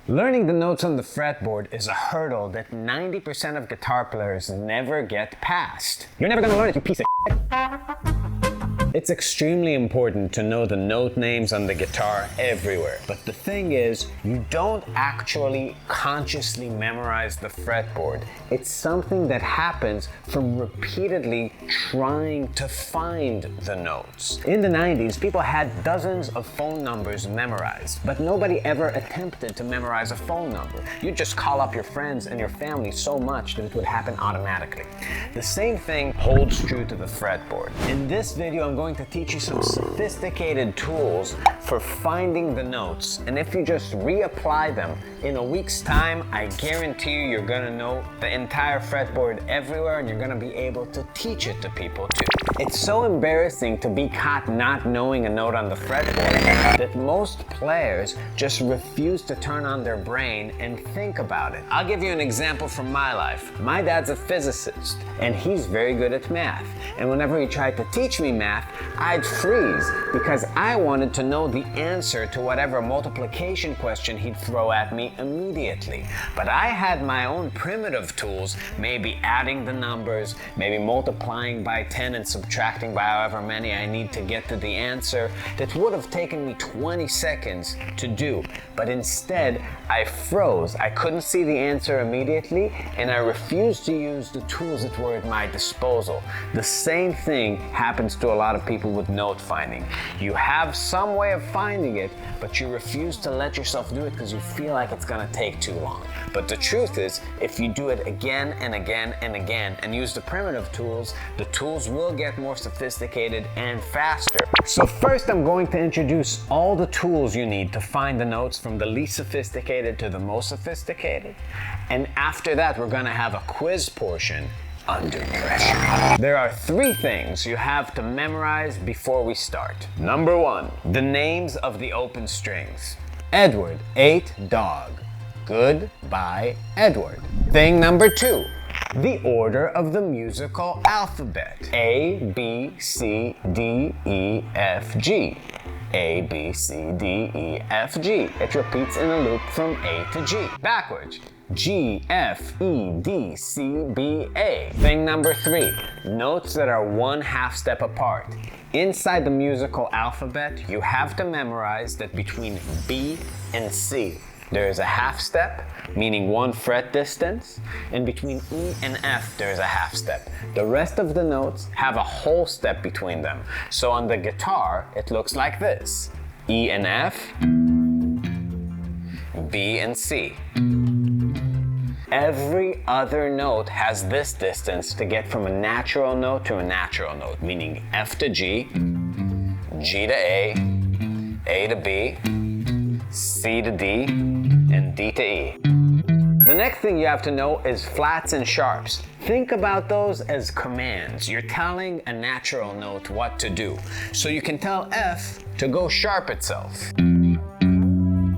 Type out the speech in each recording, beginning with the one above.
Learning the notes on the fretboard is a hurdle that 90% of guitar players never get past. You're never gonna learn it, you piece of shit. It's extremely important to know the note names on the guitar everywhere. But the thing is, you don't actually consciously memorize the fretboard. It's something that happens from repeatedly trying to find the notes. In the 90s, people had dozens of phone numbers memorized, but nobody ever attempted to memorize a phone number. You just call up your friends and your family so much that it would happen automatically. The same thing holds true to the fretboard. In this video, I'm going to teach you some sophisticated tools for finding the notes, and if you just reapply them in a week's time, I guarantee you're gonna know the entire fretboard everywhere, and you're gonna be able to teach it to people too. It's so embarrassing to be caught not knowing a note on the fretboard that most players just refuse to turn on their brain and think about it. I'll give you an example from my life. My dad's a physicist, and he's very good at math, and whenever he tried to teach me math, I'd freeze because I wanted to know the answer to whatever multiplication question he'd throw at me immediately. But I had my own primitive tools, maybe adding the numbers, maybe multiplying by 10 and subtracting by however many I need to get to the answer, that would have taken me 20 seconds to do. But instead, I froze. I couldn't see the answer immediately, and I refused to use the tools that were at my disposal. The same thing happens to a lot of people with note finding. You have some way of finding it, but you refuse to let yourself do it because you feel like it's gonna take too long. But the truth is, if you do it again and again and again and use the primitive tools, the tools will get more sophisticated and faster. So first, I'm going to introduce all the tools you need to find the notes from the least sophisticated to the most sophisticated. And after that, we're gonna have a quiz portion under pressure. There are 3 things you have to memorize before we start. Number 1, the names of the open strings. Edward ate dog. Goodbye, Edward. Thing number 2, the order of the musical alphabet. A, B, C, D, E, F, G. A, B, C, D, E, F, G. It repeats in a loop from A to G. Backwards. G, F, E, D, C, B, A. Thing number 3, notes that are 1/2 step apart. Inside the musical alphabet, you have to memorize that between B and C, there is a 1/2 step, meaning 1 fret distance, and between E and F, there is a 1/2 step. The rest of the notes have a whole step between them. So on the guitar, it looks like this: E and F, B and C. Every other note has this distance to get from a natural note to a natural note, meaning F to G, G to A to B, C to D, and D to E. The next thing you have to know is flats and sharps. Think about those as commands. You're telling a natural note what to do. So you can tell F to go sharp itself,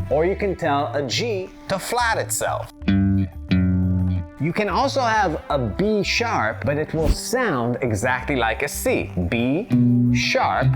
or you can tell a G to flat itself. You can also have a B sharp, but it will sound exactly like a C. B sharp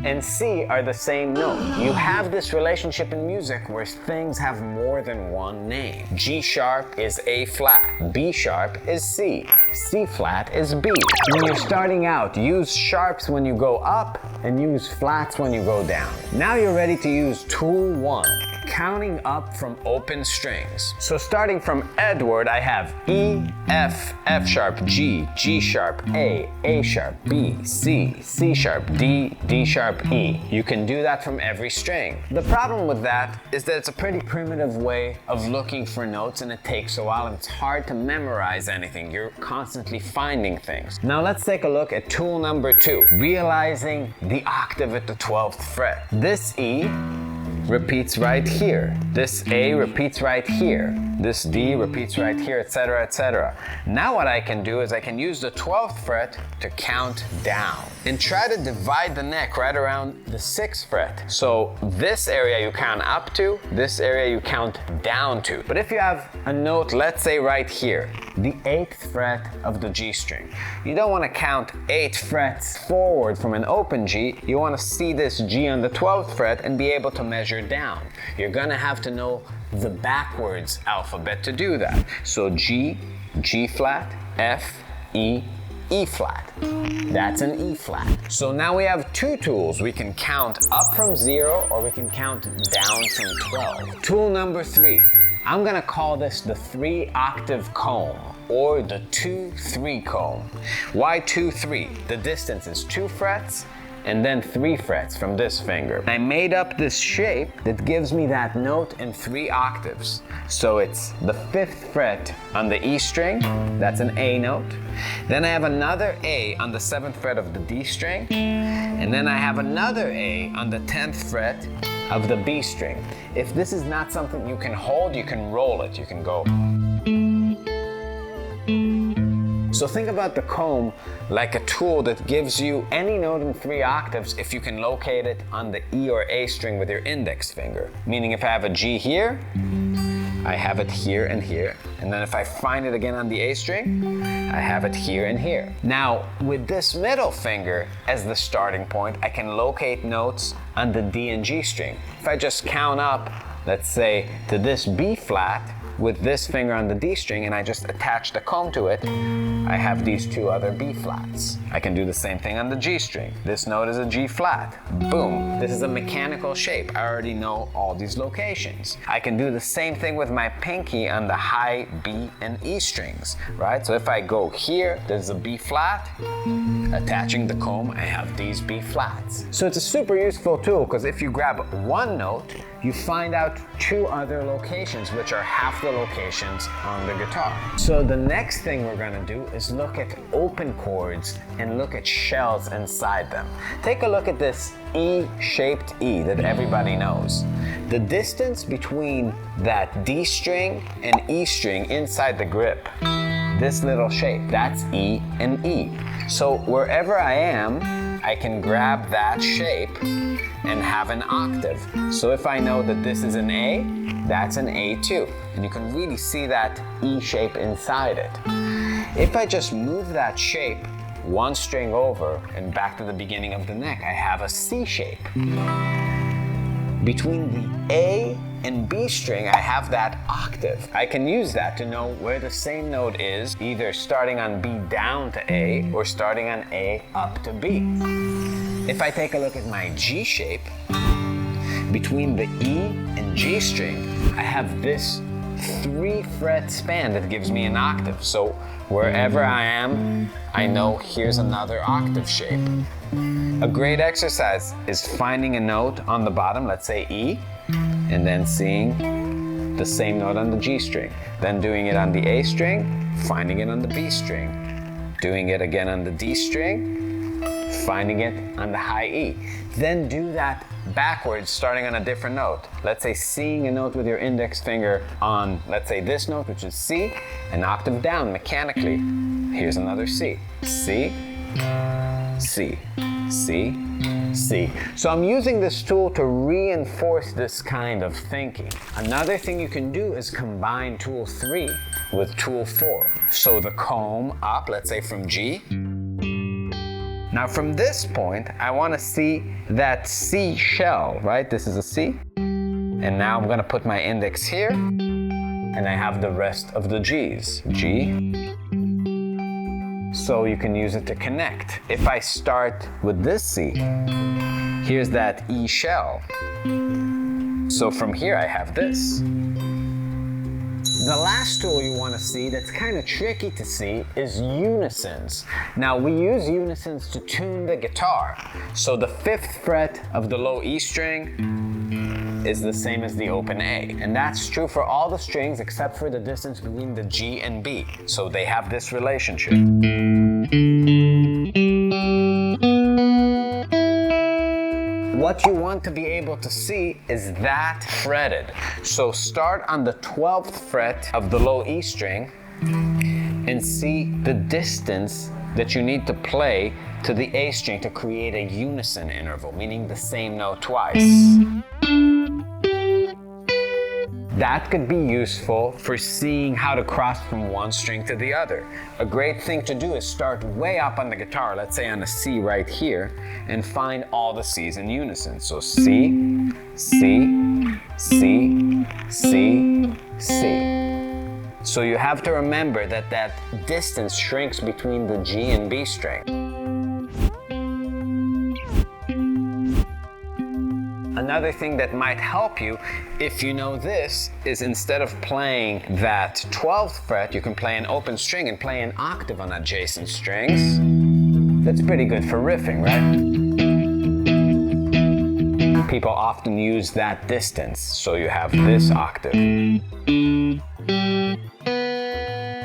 and C are the same note. You have this relationship in music where things have more than one name. G sharp is A flat, B sharp is C, C flat is B. When you're starting out, use sharps when you go up and use flats when you go down. Now you're ready to use tool 1. Counting up from open strings. So starting from Edward, I have E, F, F sharp, G, G sharp, A sharp, B, C, C sharp, D, D sharp, E. You can do that from every string. The problem with that is that it's a pretty primitive way of looking for notes, and it takes a while, and it's hard to memorize anything. You're constantly finding things. Now let's take a look at tool number 2, realizing the octave at the 12th fret. This E repeats right here. This A repeats right here. This D repeats right here, etc., etc. Now what I can do is I can use the 12th fret to count down and try to divide the neck right around the 6th fret. So this area you count up to, this area you count down to. But if you have a note, let's say right here, the 8th fret of the G string, you don't want to count 8 frets forward from an open G. You want to see this G on the 12th fret and be able to measure measure down. You're gonna have to know the backwards alphabet to do that. So G, G flat, F, E, E flat. That's an E flat. So now we have two tools. We can count up from 0 or we can count down from 12. Tool number 3. I'm gonna call this the 3-octave comb or the 2-3 comb. Why 2-3? The distance is 2 frets and then 3 frets from this finger. I made up this shape that gives me that note in 3 octaves. So it's the 5th fret on the E string, that's an A note. Then I have another A on the 7th fret of the D string, and then I have another A on the 10th fret of the B string. If this is not something you can hold, you can roll it. You can go. So think about the comb like a tool that gives you any note in 3 octaves if you can locate it on the E or A string with your index finger. Meaning if I have a G here, I have it here and here. And then if I find it again on the A string, I have it here and here. Now, with this middle finger as the starting point, I can locate notes on the D and G string. If I just count up, let's say, to this B flat, with this finger on the D string and I just attach the comb to it, I have these 2 other B flats. I can do the same thing on the G string. This note is a G flat. Boom. This is a mechanical shape. I already know all these locations. I can do the same thing with my pinky on the high B and E strings, right? So if I go here, there's a B flat. Attaching the comb, I have these B flats. So it's a super useful tool because if you grab one note, you find out 2 other locations, which are half the locations on the guitar. So the next thing we're gonna do is look at open chords and look at shells inside them. Take a look at this E-shaped E that everybody knows. The distance between that D string and E string inside the grip, this little shape, that's E and E. So wherever I am, I can grab that shape and have an octave. So if I know that this is an A, that's an A2. And you can really see that E shape inside it. If I just move that shape 1 string over and back to the beginning of the neck, I have a C shape. Between the A and B string, I have that octave. I can use that to know where the same note is, either starting on B down to A or starting on A up to B. If I take a look at my G shape, between the E and G string, I have this 3-fret span that gives me an octave. So wherever I am, I know here's another octave shape. A great exercise is finding a note on the bottom, let's say E, and then seeing the same note on the G string. Then doing it on the A string, finding it on the B string. Doing it again on the D string, finding it on the high E. Then do that backwards, starting on a different note. Let's say seeing a note with your index finger on, let's say this note, which is C, an octave down mechanically. Here's another C. C, C, C, C. So I'm using this tool to reinforce this kind of thinking. Another thing you can do is combine tool 3 with tool 4. So the comb up, let's say from G. Now from this point, I want to see that C shell, right? This is a C. And now I'm going to put my index here, and I have the rest of the G's. G. So you can use it to connect. If I start with this C, here's that E shell. So from here I have this. The last tool you want to see that's kind of tricky to see is unisons. Now we use unisons to tune the guitar. So the 5th fret of the low E string is the same as the open A. And that's true for all the strings except for the distance between the G and B. So they have this relationship. What you want to be able to see is that fretted. So start on the 12th fret of the low E string and see the distance that you need to play to the A string to create a unison interval, meaning the same note twice. That could be useful for seeing how to cross from one string to the other. A great thing to do is start way up on the guitar, let's say on a C right here, and find all the C's in unison. So C, C, C, C, C. So you have to remember that that distance shrinks between the G and B string. Another thing that might help you, if you know this, is instead of playing that 12th fret, you can play an open string and play an octave on adjacent strings. That's pretty good for riffing, right? People often use that distance, so you have this octave.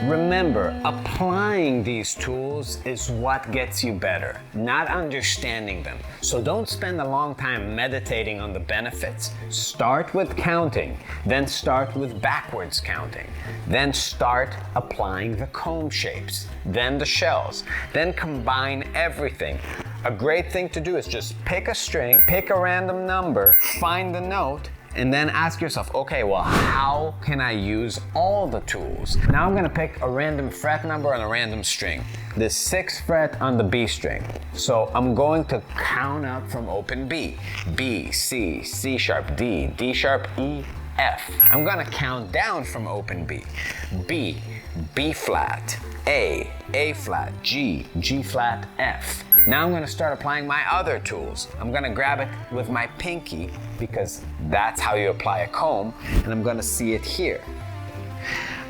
Remember, applying these tools is what gets you better, not understanding them. So don't spend a long time meditating on the benefits. Start with counting, then start with backwards counting, then start applying the comb shapes, then the shells, then combine everything. A great thing to do is just pick a string, pick a random number, find the note, and then ask yourself, okay, well, how can I use all the tools? Now I'm gonna pick a random fret number on a random string. The 6th fret on the B string. So I'm going to count up from open B. B, C, C sharp, D, D sharp, E, F. I'm gonna count down from open B. B, B flat, A flat, G, G flat, F. Now I'm gonna start applying my other tools. I'm gonna grab it with my pinky because that's how you apply a comb, and I'm gonna see it here.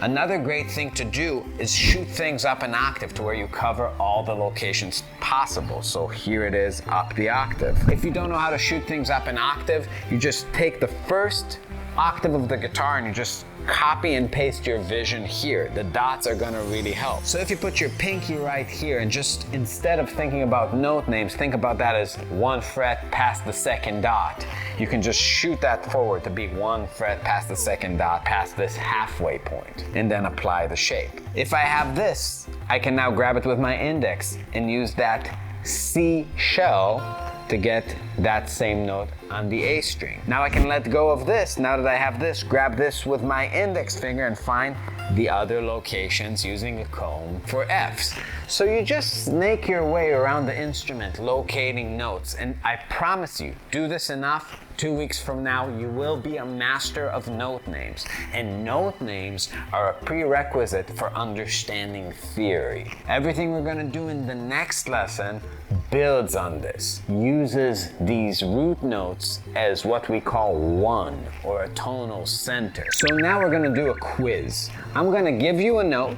Another great thing to do is shoot things up an octave to where you cover all the locations possible. So here it is up the octave. If you don't know how to shoot things up an octave, you just take the first octave of the guitar and you just copy and paste your vision here. The dots are gonna really help. So if you put your pinky right here and just instead of thinking about note names, think about that as 1 fret past the 2nd dot. You can just shoot that forward to be 1 fret past the 2nd dot, past this halfway point, and then apply the shape. If I have this, I can now grab it with my index and use that C shell to get that same note on the A string. Now I can let go of this. Now that I have this, grab this with my index finger and find the other locations using a comb for Fs. So you just snake your way around the instrument, locating notes, and I promise you, do this enough, 2 weeks from now, you will be a master of note names. And note names are a prerequisite for understanding theory. Everything we're gonna do in the next lesson builds on this, uses these root notes as what we call one, or a tonal center. So now we're gonna do a quiz. I'm gonna give you a note,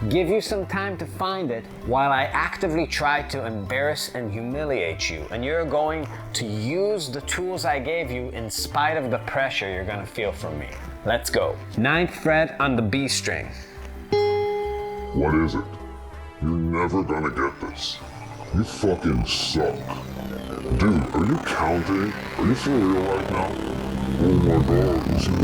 give you some time to find it while I actively try to embarrass and humiliate you. And you're going to use the tools I gave you in spite of the pressure you're gonna feel from me. Let's go. 9th fret on the B string. What is it? You're never gonna get this. You fucking suck. Dude, are you counting? Are you for real right now? Oh my god, this is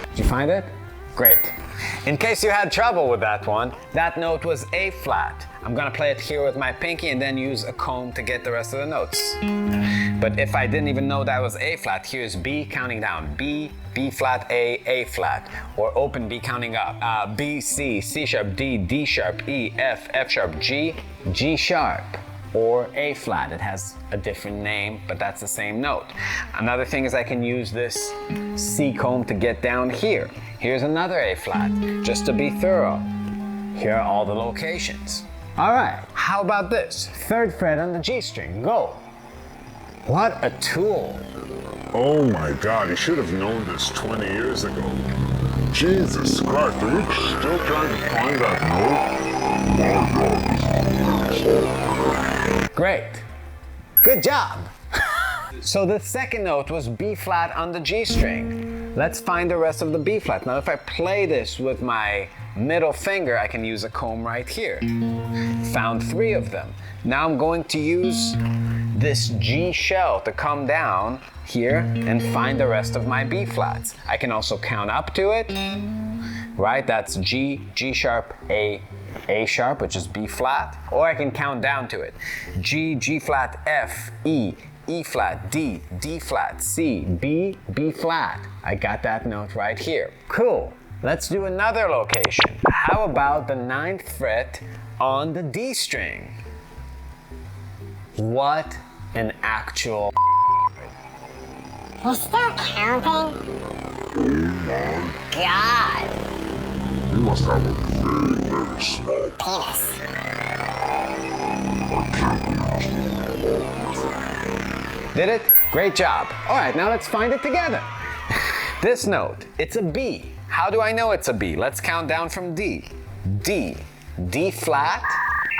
Did you find it? Great. In case you had trouble with that one, that note was A flat. I'm gonna play it here with my pinky and then use a comb to get the rest of the notes. But if I didn't even know that was A flat, here's B counting down. B, B flat, A flat. Or open B counting up. B, C, C sharp, D, D sharp, E, F, F sharp, G, G sharp. Or A flat. It has a different name, but that's the same note. Another thing is I can use this C comb to get down here. Here's another A flat, just to be thorough. Here are all the locations. All right, how about this? 3rd fret on the G string, go. What a tool. Oh my god, you should have known this 20 years ago. Jesus Christ, are you still trying to find that note? Great. Good job. So the 2nd note was B flat on the G string. Let's find the rest of the B flat. Now if I play this with my middle finger, I can use a comb right here. Found 3 of them. Now I'm going to use this G shell to come down here and find the rest of my B flats. I can also count up to it, right? That's G, G sharp, A sharp, which is B flat, or I can count down to it. G, G flat, F, E, E flat, D, D flat, C, B, B flat. I got that note right here. Cool. Let's do another location. How about the 9th fret on the D string? What an actual You're still counting? God. You must have a very, very small Penis. Did it? Great job. All right, now let's find it together. This note, it's a B. How do I know it's a B? Let's count down from D. D, D flat.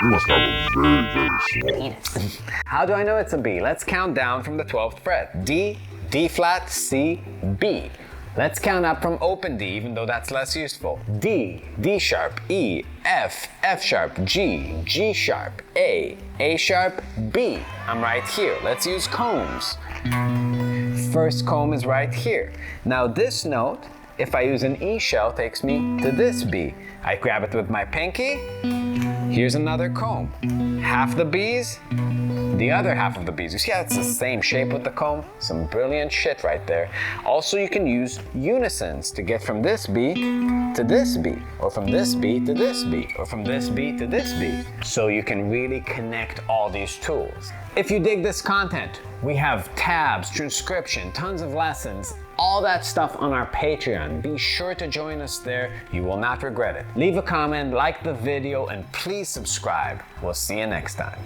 You must have a very, very small Penis. How do I know it's a B? Let's count down from the 12th fret. D, D flat, C, B. Let's count up from open D, even though that's less useful. D, D sharp, E, F, F sharp, G, G sharp, A sharp, B. I'm right here. Let's use combs. First comb is right here. Now this note, if I use an E shell, takes me to this B. I grab it with my pinky. Here's another comb. Half the B's, the other half of the B's. You see how it's the same shape with the comb? Some brilliant shit right there. Also, you can use unisons to get from this B to this B, or from this B to this B, or from this B to this B. So you can really connect all these tools. If you dig this content, we have tabs, transcription, tons of lessons, all that stuff on our Patreon. Be sure to join us there. You will not regret it. Leave a comment, like the video, and please subscribe. We'll see you next time.